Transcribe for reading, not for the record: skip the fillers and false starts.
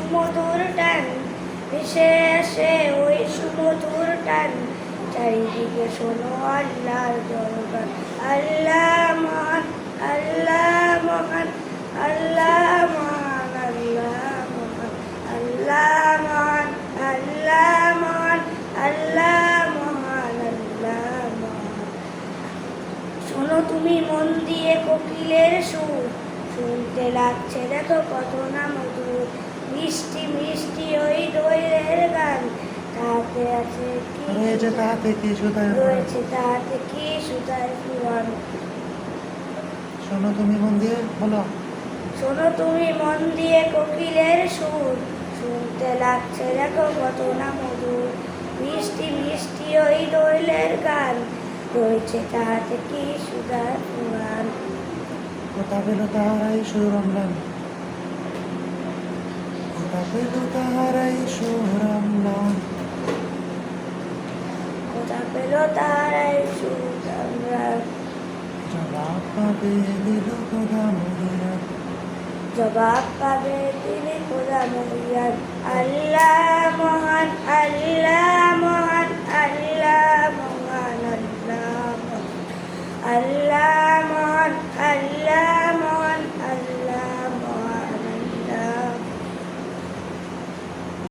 সুমধুর টান, ভেসে আসে ওই সুমধুর টান, চারিদিকে শোনো আল্লাহর জয়গান। আল্লাহ মহান, আল্লাহ মহান, আল্লাহ মহান, আল্লাহ মহান, আল্লাহ মহান, আল্লাহ মহান, আল্লাহ মহান, আল্লাহ মহান। শোনো তুমি মন দিয়ে কোকিলের সুর, শুনতে লাগছে দেখো কত না মধুর, মিষ্টি মিষ্টি ওই দোয়েলের গান, তাতে আছে কি রয়েছে তাহাতে কি সুতায় রয়েছে তাতে কি সুতায় পুরাণ। শোনো তুমি মন দিয়ে বলো। শোনো তুমি মন দিয়ে কোকিলের সুর, শুনতে লাগছে দেখো কত না মধুর, মিষ্টি মিষ্টি ওই দোয়েলের গান, রয়েছে তাহাতে কি সুতায় পুরাণ। কোথা পেল তাহারাই সুরমলান, কোথা পেল তাহারাই সুরমলান, কোথা পেল তারাই সুরমলান। জবাব পাবে দিল খোদা মহিয়ান, জবাব পাবে তিনি খোদা মহিয়ান। আল্লাহ মহান, আল্লাহ মহান, আল্লাহ মহান, আল্লাহ মহান, আল্লাহ মহান, আল্লাহ